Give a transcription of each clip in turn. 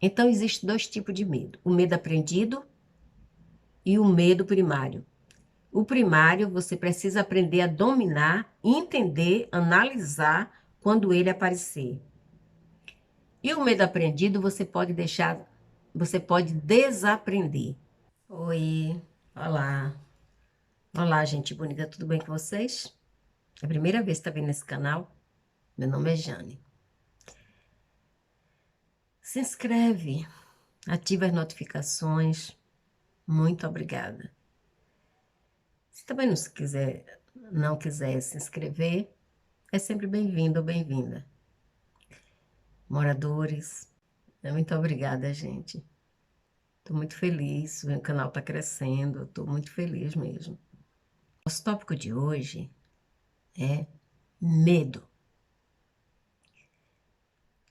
Então, existem dois tipos de medo: o medo aprendido e o medo primário. O primário, você precisa aprender a dominar, entender, analisar quando ele aparecer. E o medo aprendido, você pode desaprender. Oi, olá. Olá, gente bonita, tudo bem com vocês? É a primeira vez que está vendo esse canal? Meu nome é Jane. Se inscreve, ativa as notificações. Muito obrigada. Se também não quiser se inscrever, é sempre bem-vindo ou bem-vinda. Moradores, muito obrigada, gente. Estou muito feliz, o canal está crescendo, estou muito feliz mesmo. Nosso tópico de hoje é medo.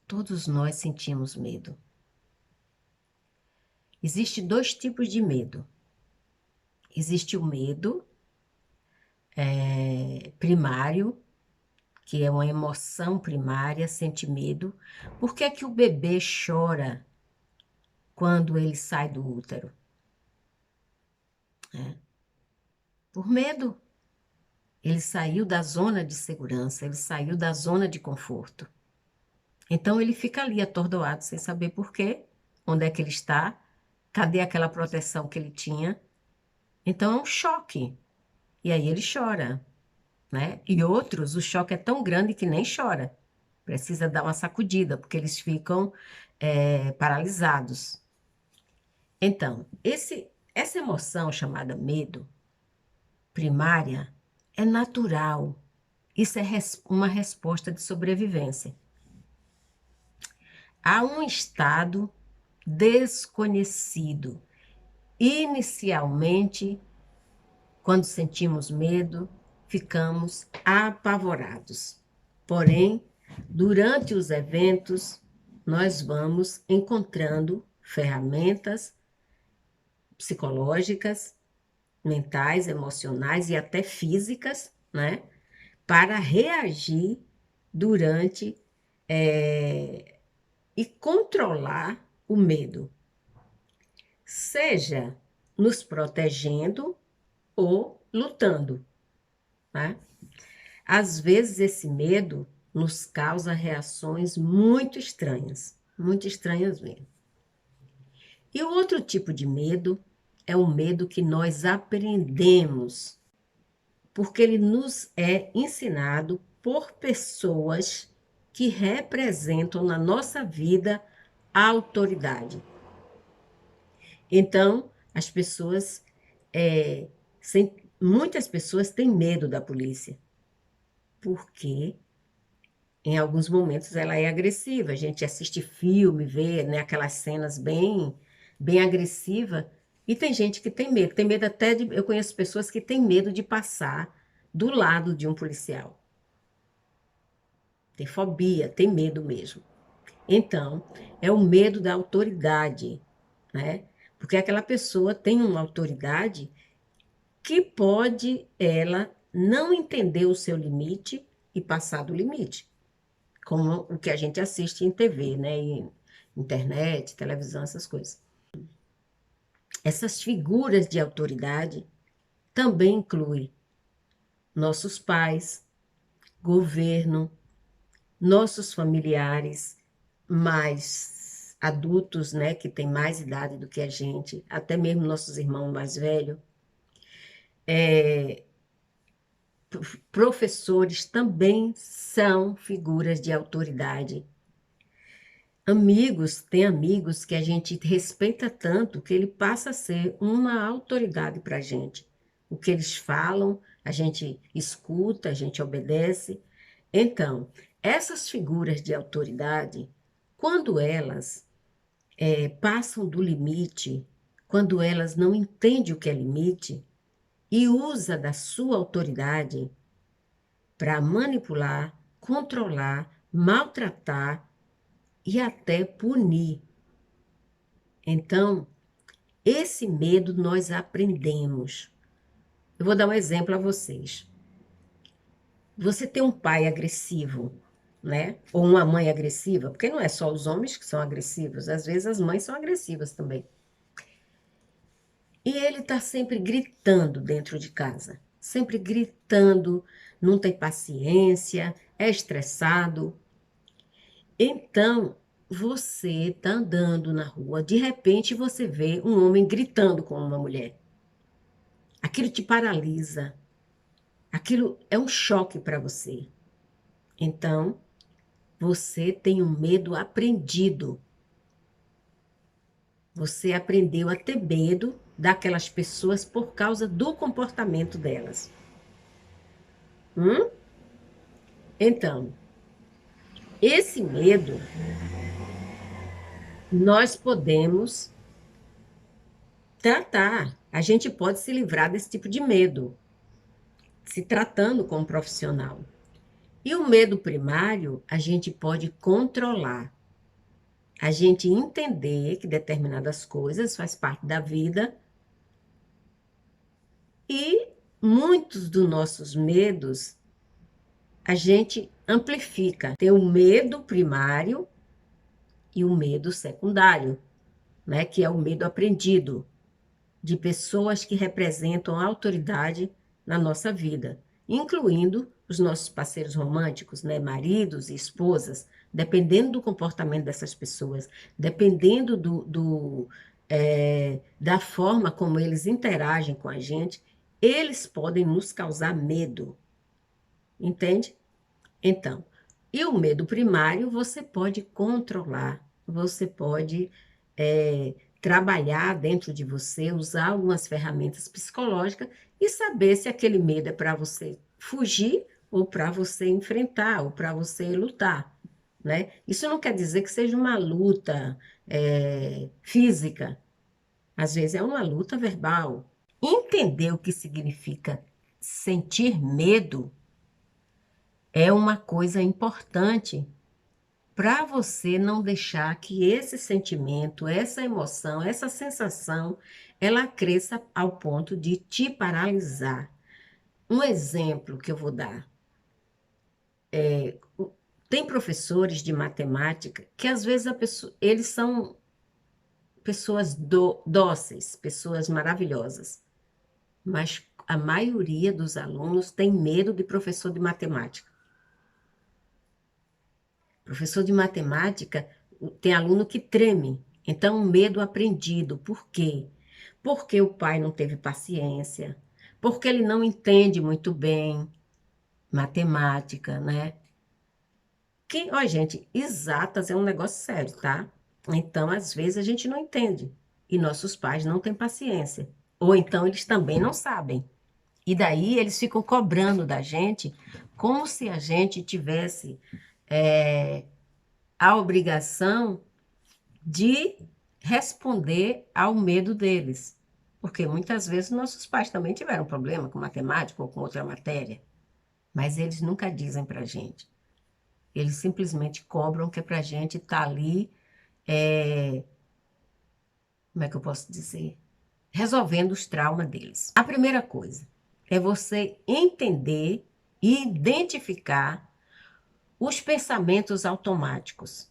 Todos nós sentimos medo. Existem dois tipos de medo. Existe o medo primário, que é uma emoção primária, sente medo. Por que é que o bebê chora quando ele sai do útero? Por medo. Ele saiu da zona de segurança, ele saiu da zona de conforto. Então ele fica ali atordoado, sem saber por quê, onde é que ele está, cadê aquela proteção que ele tinha. Então é um choque. E aí ele chora, né? E outros, o choque é tão grande que nem chora. Precisa dar uma sacudida, porque eles ficam paralisados. Então, essa emoção chamada medo primária é natural. Isso é uma resposta de sobrevivência. Há um estado desconhecido. Inicialmente, quando sentimos medo, ficamos apavorados. Porém, durante os eventos, nós vamos encontrando ferramentas psicológicas, mentais, emocionais e até físicas, né, para reagir durante e controlar o medo, seja nos protegendo ou lutando, né? Às vezes esse medo nos causa reações muito estranhas mesmo. E o outro tipo de medo é o medo que nós aprendemos, porque ele nos é ensinado por pessoas que representam na nossa vida a autoridade. Então, as pessoas, muitas pessoas têm medo da polícia, porque em alguns momentos ela é agressiva. A gente assiste filme, vê, né, aquelas cenas bem agressivas, e tem gente que tem medo até de... Eu conheço pessoas que têm medo de passar do lado de um policial. Tem fobia, tem medo mesmo. Então, é o medo da autoridade, né? Porque aquela pessoa tem uma autoridade que pode ela não entender o seu limite e passar do limite, como o que a gente assiste em TV, né? Em internet, televisão, essas coisas. Essas figuras de autoridade também incluem nossos pais, governo, nossos familiares mais adultos, né, que têm mais idade do que a gente, até mesmo nossos irmãos mais velhos, professores também são figuras de autoridade. Tem amigos que a gente respeita tanto que ele passa a ser uma autoridade para a gente. O que eles falam, a gente escuta, a gente obedece. Então, essas figuras de autoridade, quando elas passam do limite, quando elas não entendem o que é limite e usa da sua autoridade para manipular, controlar, maltratar e até punir. Então, esse medo nós aprendemos. Eu vou dar um exemplo a vocês. Você tem um pai agressivo, né? Ou uma mãe agressiva, porque não é só os homens que são agressivos, às vezes as mães são agressivas também. E ele está sempre gritando dentro de casa, sempre gritando, não tem paciência, é estressado. Então, você está andando na rua, de repente você vê um homem gritando com uma mulher. Aquilo te paralisa, aquilo é um choque para você. Então, você tem um medo aprendido. Você aprendeu a ter medo daquelas pessoas por causa do comportamento delas. Hum? Então, esse medo, nós podemos tratar. A gente pode se livrar desse tipo de medo, se tratando como profissional. E o medo primário, a gente pode controlar. A gente entender que determinadas coisas faz parte da vida e muitos dos nossos medos a gente amplifica. Tem o medo primário e o medo secundário, né? Que é o medo aprendido de pessoas que representam a autoridade na nossa vida, incluindo os nossos parceiros românticos, né? Maridos e esposas, dependendo do comportamento dessas pessoas, dependendo da forma como eles interagem com a gente, eles podem nos causar medo, entende? Então, e o medo primário você pode controlar, você pode trabalhar dentro de você, usar algumas ferramentas psicológicas e saber se aquele medo é para você fugir ou para você enfrentar ou para você lutar, né? Isso não quer dizer que seja uma luta física, às vezes é uma luta verbal. Entender o que significa sentir medo é uma coisa importante para você não deixar que esse sentimento, essa emoção, essa sensação, ela cresça ao ponto de te paralisar. Um exemplo que eu vou dar. Tem professores de matemática que às vezes eles são pessoas dóceis, pessoas maravilhosas, mas a maioria dos alunos tem medo de professor de matemática. Professor de matemática tem aluno que treme. Então, um medo aprendido. Por quê? Porque o pai não teve paciência, porque ele não entende muito bem matemática, né? Que, ó, gente, exatas é um negócio sério, tá? Então, às vezes, a gente não entende. E nossos pais não têm paciência. Ou então, eles também não sabem. E daí, eles ficam cobrando da gente como se a gente tivesse a obrigação de responder ao medo deles. Porque muitas vezes nossos pais também tiveram problema com matemática ou com outra matéria, mas eles nunca dizem para a gente. Eles simplesmente cobram que é para a gente estar ali, como é que eu posso dizer? Resolvendo os traumas deles. A primeira coisa é você entender e identificar os pensamentos automáticos.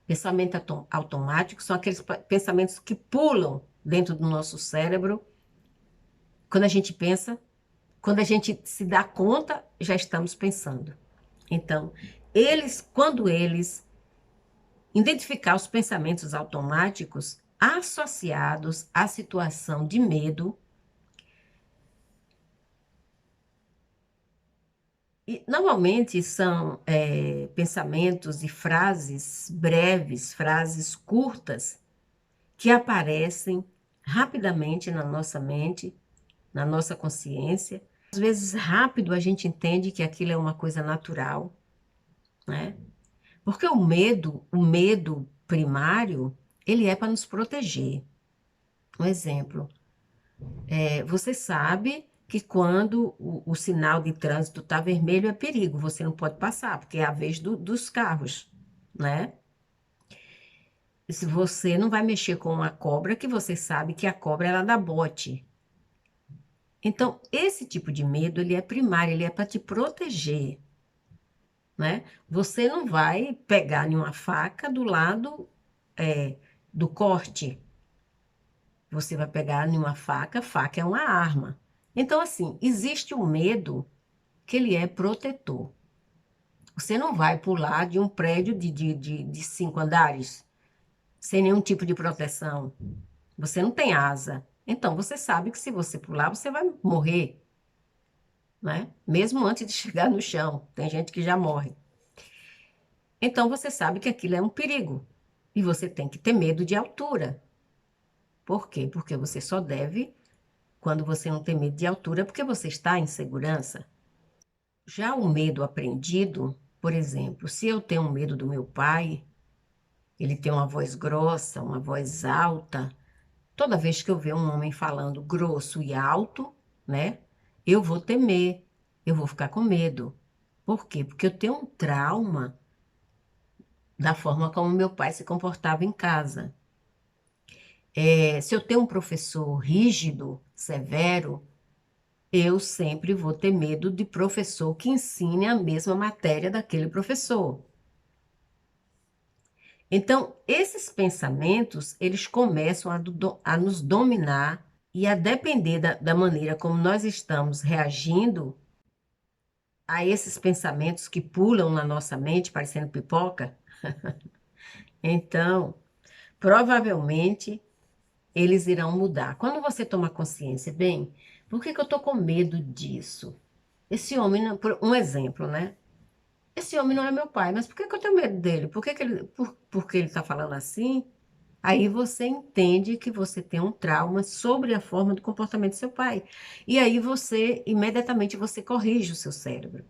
Pensamento automático são aqueles pensamentos que pulam dentro do nosso cérebro. Quando a gente pensa, quando a gente se dá conta, já estamos pensando. Então, quando eles identificar os pensamentos automáticos associados à situação de medo, e normalmente são pensamentos e frases breves, frases curtas, que aparecem rapidamente na nossa mente, na nossa consciência. Às vezes, rápido, a gente entende que aquilo é uma coisa natural, né? Porque o medo primário, ele é para nos proteger. Um exemplo, você sabe que quando o sinal de trânsito está vermelho é perigo, você não pode passar, porque é a vez dos carros, né? Se você não vai mexer com uma cobra, que você sabe que a cobra ela dá bote. Então, esse tipo de medo, ele é primário, ele é para te proteger. né? Você não vai pegar nenhuma faca do lado do corte. Você vai pegar nenhuma faca, faca é uma arma. Então, assim, existe o medo que ele é protetor. Você não vai pular de um prédio de 5 andares sem nenhum tipo de proteção. Você não tem asa. Então, você sabe que se você pular, você vai morrer, né? Mesmo antes de chegar no chão. Tem gente que já morre. Então, você sabe que aquilo é um perigo. E você tem que ter medo de altura. Por quê? Porque você só deve, quando você não tem medo de altura, porque você está em segurança. Já o medo aprendido, por exemplo, se eu tenho medo do meu pai, ele tem uma voz grossa, uma voz alta. Toda vez que eu ver um homem falando grosso e alto, né, eu vou temer, eu vou ficar com medo. Por quê? Porque eu tenho um trauma da forma como meu pai se comportava em casa. Se eu tenho um professor rígido, severo, eu sempre vou ter medo de professor que ensine a mesma matéria daquele professor. Então, esses pensamentos, eles começam a nos dominar e a depender da maneira como nós estamos reagindo a esses pensamentos que pulam na nossa mente, parecendo pipoca. Então, provavelmente, eles irão mudar. Quando você toma consciência, bem, por que que eu estou com medo disso? Esse homem, um exemplo, né? Esse homem não é meu pai, mas por que que eu tenho medo dele? Porque ele está falando assim? Aí você entende que você tem um trauma sobre a forma do comportamento do seu pai. E aí imediatamente você corrige o seu cérebro.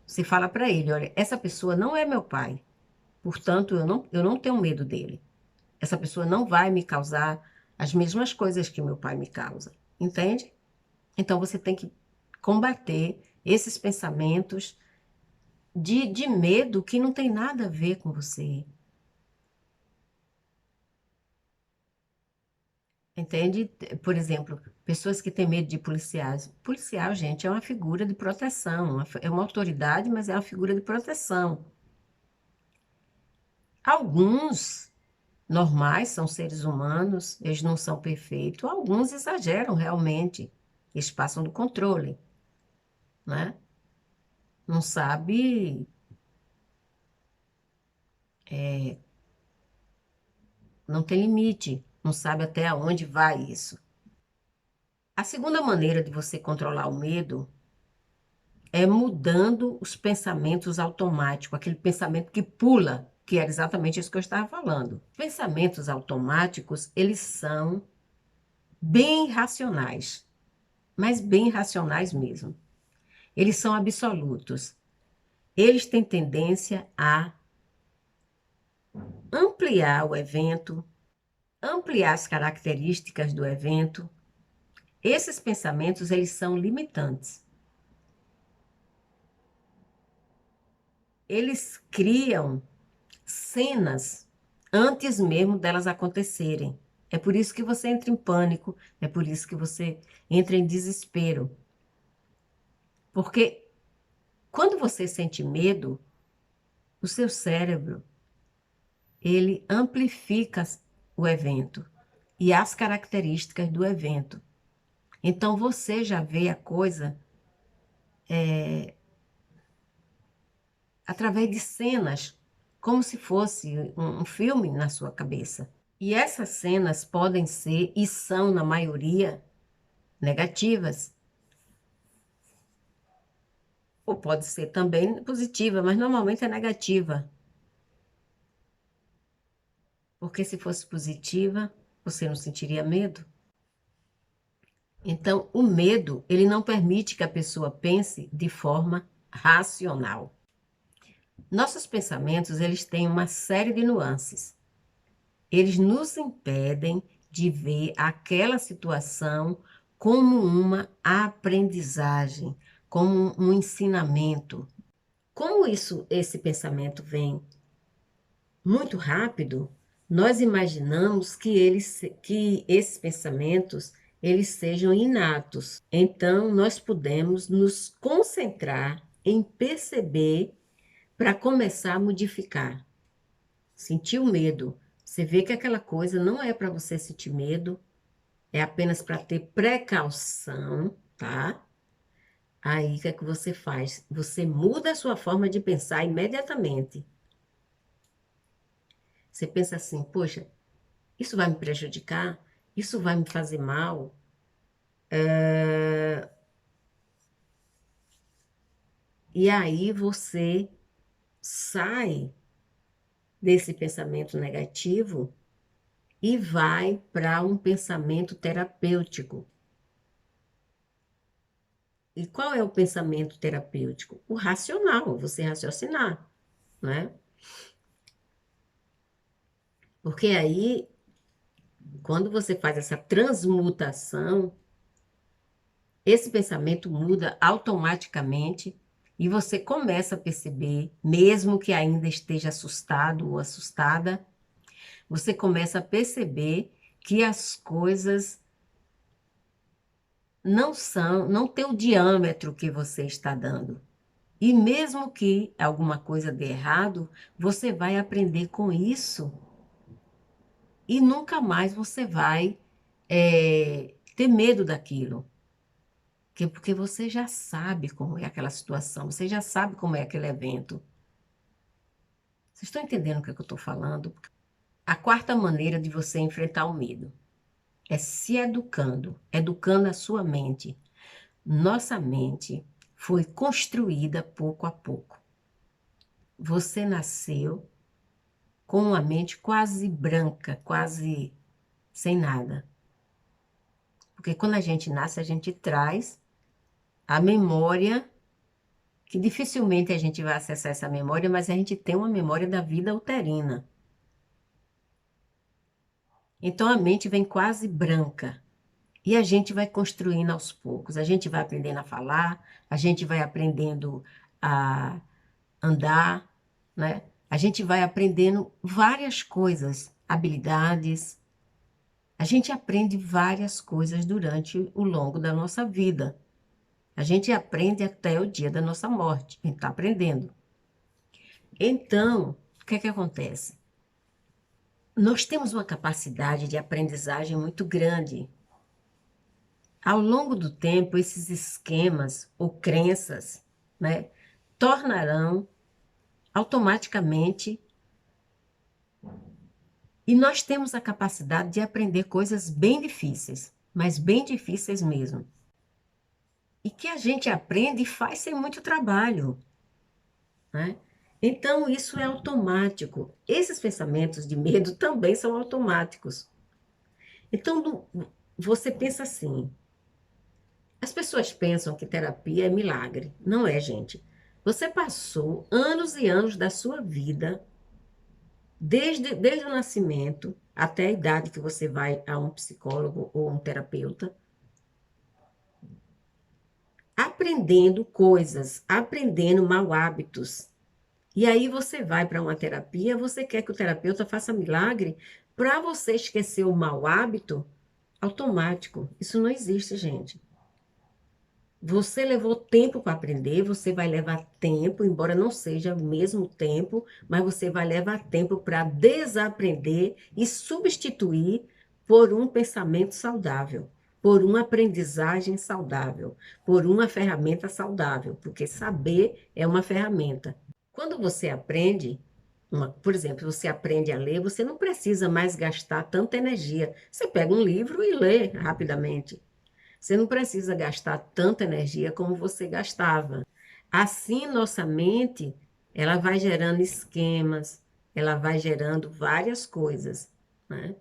Você fala para ele, olha, essa pessoa não é meu pai, portanto, eu não tenho medo dele. Essa pessoa não vai me causar as mesmas coisas que meu pai me causa. Entende? Então você tem que combater esses pensamentos de medo que não tem nada a ver com você. Entende? Por exemplo, pessoas que têm medo de policiais. Policial, gente, é uma figura de proteção. É uma autoridade, mas é uma figura de proteção. Alguns normais são seres humanos, eles não são perfeitos. Alguns exageram realmente. Eles passam do controle, né? Não sabe, não tem limite, não sabe até onde vai isso. A segunda maneira de você controlar o medo é mudando os pensamentos automáticos, aquele pensamento que pula, que era exatamente isso que eu estava falando. Pensamentos automáticos, eles são bem racionais, mas bem racionais mesmo. Eles são absolutos. Eles têm tendência a ampliar o evento, ampliar as características do evento. Esses pensamentos, eles são limitantes. Eles criam cenas antes mesmo delas acontecerem. É por isso que você entra em pânico, é por isso que você entra em desespero. Porque quando você sente medo, o seu cérebro, ele amplifica o evento e as características do evento. Então você já vê a coisa através de cenas, como se fosse um filme na sua cabeça. E essas cenas podem ser, e são na maioria, negativas. Ou pode ser também positiva, mas normalmente é negativa. Porque se fosse positiva, você não sentiria medo. Então, o medo, ele não permite que a pessoa pense de forma racional. Nossos pensamentos, eles têm uma série de nuances. Eles nos impedem de ver aquela situação como uma aprendizagem, como um ensinamento. Como esse pensamento vem muito rápido, nós imaginamos que esses pensamentos eles sejam inatos. Então, nós podemos nos concentrar em perceber para começar a modificar. Sentir o medo. Você vê que aquela coisa não é para você sentir medo, é apenas para ter precaução, tá? Aí, o que é que você faz? Você muda a sua forma de pensar imediatamente. Você pensa assim, poxa, isso vai me prejudicar? Isso vai me fazer mal? E aí você sai desse pensamento negativo e vai para um pensamento terapêutico. E qual é o pensamento terapêutico? O racional, você raciocinar, né? Porque aí, quando você faz essa transmutação, esse pensamento muda automaticamente e você começa a perceber, mesmo que ainda esteja assustado ou assustada, você começa a perceber que as coisas não tem o diâmetro que você está dando. E mesmo que alguma coisa dê errado, você vai aprender com isso e nunca mais você vai ter medo daquilo. Porque você já sabe como é aquela situação, você já sabe como é aquele evento. Vocês estão entendendo o que é que eu estou falando? A quarta maneira de você enfrentar o medo é se educando, educando a sua mente. Nossa mente foi construída pouco a pouco. Você nasceu com uma mente quase branca, quase sem nada. Porque quando a gente nasce, a gente traz a memória, que dificilmente a gente vai acessar essa memória, mas a gente tem uma memória da vida uterina. Então a mente vem quase branca. E a gente vai construindo aos poucos. A gente vai aprendendo a falar, a gente vai aprendendo a andar, né? A gente vai aprendendo várias coisas, habilidades. A gente aprende várias coisas durante o longo da nossa vida. A gente aprende até o dia da nossa morte. A gente está aprendendo. Então, o que é que acontece? Nós temos uma capacidade de aprendizagem muito grande. Ao longo do tempo, esses esquemas ou crenças, né, tornarão automaticamente. E nós temos a capacidade de aprender coisas bem difíceis, mas bem difíceis mesmo. E que a gente aprende e faz sem muito trabalho, né? Então, isso é automático. Esses pensamentos de medo também são automáticos. Então, você pensa assim: as pessoas pensam que terapia é milagre. Não é, gente. Você passou anos e anos da sua vida, desde o nascimento até a idade que você vai a um psicólogo ou um terapeuta, aprendendo coisas, aprendendo mau hábitos. E aí você vai para uma terapia, você quer que o terapeuta faça milagre para você esquecer o mau hábito automático. Isso não existe, gente. Você levou tempo para aprender, você vai levar tempo, embora não seja o mesmo tempo, mas você vai levar tempo para desaprender e substituir por um pensamento saudável, por uma aprendizagem saudável, por uma ferramenta saudável, porque saber é uma ferramenta. Quando você aprende, por exemplo, você aprende a ler, você não precisa mais gastar tanta energia. Você pega um livro e lê rapidamente. Você não precisa gastar tanta energia como você gastava. Assim, nossa mente, ela vai gerando esquemas, ela vai gerando várias coisas, né?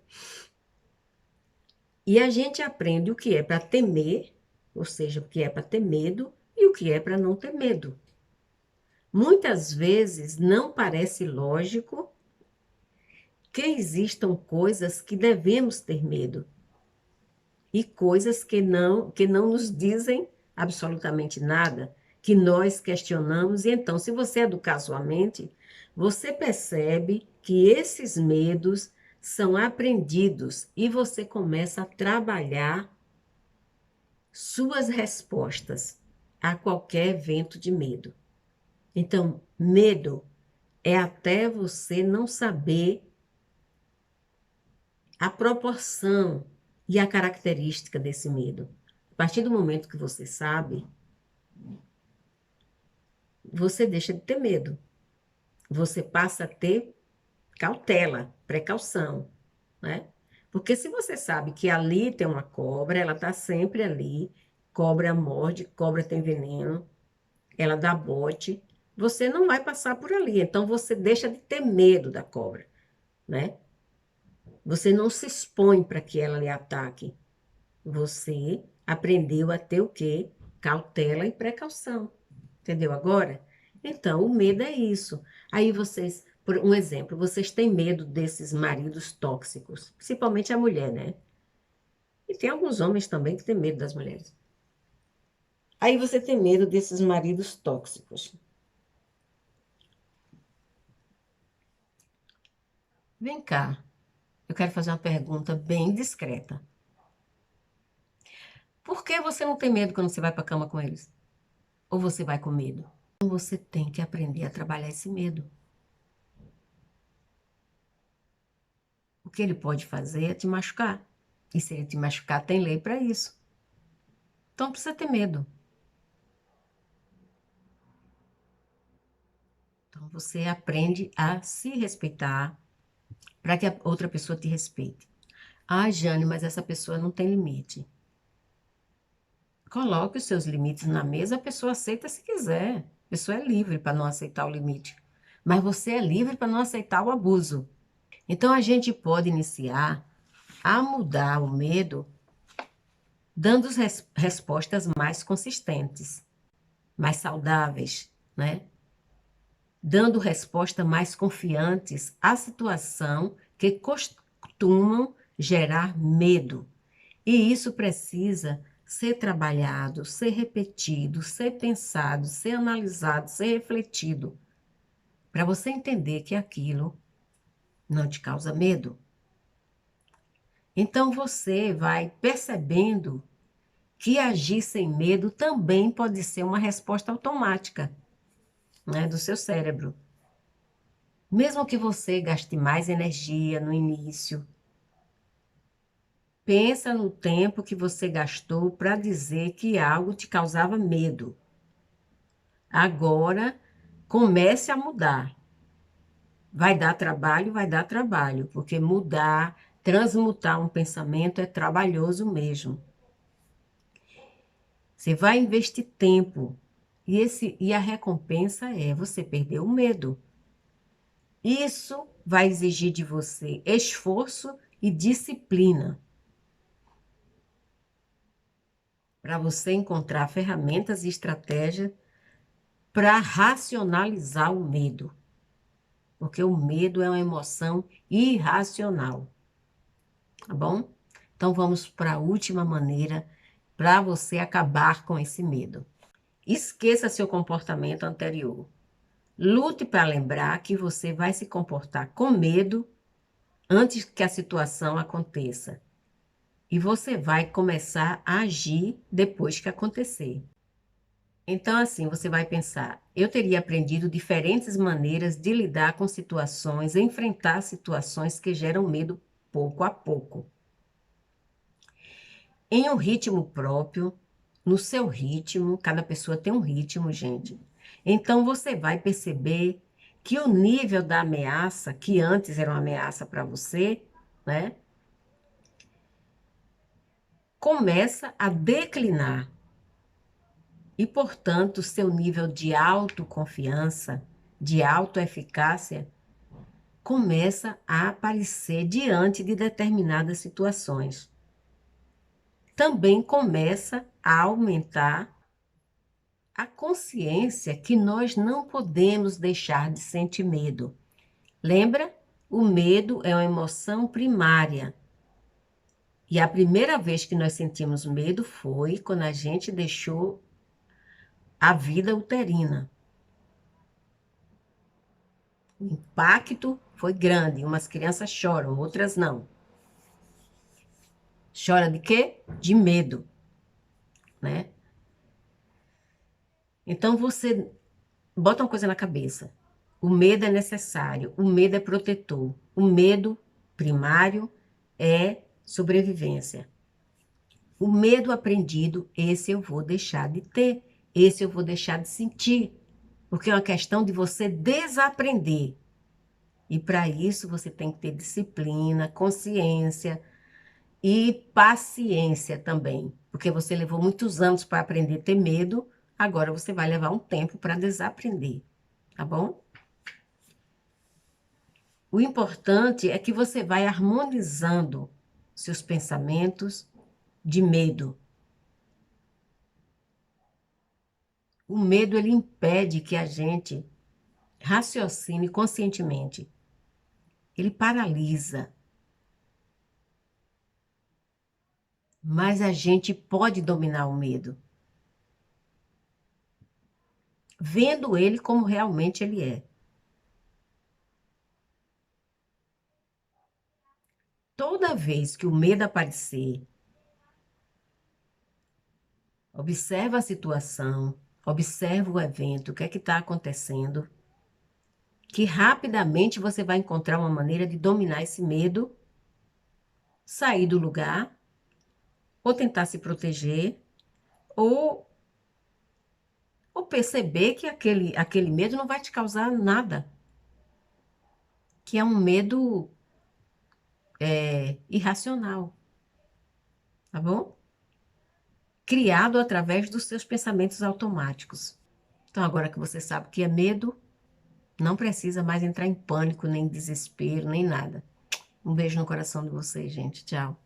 E a gente aprende o que é para temer, ou seja, o que é para ter medo e o que é para não ter medo. Muitas vezes não parece lógico que existam coisas que devemos ter medo e coisas que não nos dizem absolutamente nada, que nós questionamos. E então, se você educar sua mente, você percebe que esses medos são aprendidos e você começa a trabalhar suas respostas a qualquer evento de medo. Então, medo é até você não saber a proporção e a característica desse medo. A partir do momento que você sabe, você deixa de ter medo. Você passa a ter cautela, precaução, né? Porque se você sabe que ali tem uma cobra, ela está sempre ali, cobra morde, cobra tem veneno, ela dá bote, você não vai passar por ali. Então você deixa de ter medo da cobra, né? Você não se expõe para que ela lhe ataque. Você aprendeu a ter o quê? Cautela e precaução. Entendeu agora? Então, o medo é isso. Aí vocês, por um exemplo, vocês têm medo desses maridos tóxicos, principalmente a mulher, né? E tem alguns homens também que têm medo das mulheres. Aí você tem medo desses maridos tóxicos. Vem cá, eu quero fazer uma pergunta bem discreta. Por que você não tem medo quando você vai para a cama com eles? Ou você vai com medo? Então você tem que aprender a trabalhar esse medo. O que ele pode fazer é te machucar. E se ele te machucar, tem lei para isso. Então não precisa ter medo. Então você aprende a se respeitar para que a outra pessoa te respeite. Ah, Jane, mas essa pessoa não tem limite. Coloque os seus limites na mesa, a pessoa aceita se quiser. A pessoa é livre para não aceitar o limite. Mas você é livre para não aceitar o abuso. Então a gente pode iniciar a mudar o medo dando respostas mais consistentes, mais saudáveis, né? Dando respostas mais confiantes à situação que costumam gerar medo. E isso precisa ser trabalhado, ser repetido, ser pensado, ser analisado, ser refletido, para você entender que aquilo não te causa medo. Então você vai percebendo que agir sem medo também pode ser uma resposta automática, né, do seu cérebro. Mesmo que você gaste mais energia no início, pensa no tempo que você gastou para dizer que algo te causava medo. Agora, comece a mudar. Vai dar trabalho, porque mudar, transmutar um pensamento é trabalhoso mesmo. Você vai investir tempo e a recompensa é você perder o medo. Isso vai exigir de você esforço e disciplina para você encontrar ferramentas e estratégias para racionalizar o medo, porque o medo é uma emoção irracional, tá bom? Então vamos para a última maneira para você acabar com esse medo. Esqueça seu comportamento anterior. Lute para lembrar que você vai se comportar com medo antes que a situação aconteça. E você vai começar a agir depois que acontecer. Então, assim, você vai pensar: eu teria aprendido diferentes maneiras de lidar com situações, enfrentar situações que geram medo pouco a pouco. Em um ritmo próprio, no seu ritmo, cada pessoa tem um ritmo, gente. Então, você vai perceber que o nível da ameaça, que antes era uma ameaça para você, né, começa a declinar. E, portanto, seu nível de autoconfiança, de autoeficácia, começa a aparecer diante de determinadas situações. Também começa a aumentar a consciência que nós não podemos deixar de sentir medo. Lembra? O medo é uma emoção primária. E a primeira vez que nós sentimos medo foi quando a gente deixou a vida uterina. O impacto foi grande. Umas crianças choram, outras não. Chora de quê? De medo, né? Então você bota uma coisa na cabeça. O medo é necessário, o medo é protetor. O medo primário é sobrevivência. O medo aprendido, esse eu vou deixar de ter, esse eu vou deixar de sentir, porque é uma questão de você desaprender. E para isso você tem que ter disciplina, consciência e paciência também, porque você levou muitos anos para aprender a ter medo, agora você vai levar um tempo para desaprender, tá bom? O importante é que você vai harmonizando seus pensamentos de medo. O medo, ele impede que a gente raciocine conscientemente. Ele paralisa. Mas a gente pode dominar o medo, vendo ele como realmente ele é. Toda vez que o medo aparecer, observa a situação, observa o evento, o que é que está acontecendo, que rapidamente você vai encontrar uma maneira de dominar esse medo, sair do lugar, ou tentar se proteger, ou, ou perceber que aquele medo não vai te causar nada, que é um medo irracional, tá bom? Criado através dos seus pensamentos automáticos. Então, agora que você sabe o que é medo, não precisa mais entrar em pânico, nem desespero, nem nada. Um beijo no coração de vocês, gente. Tchau.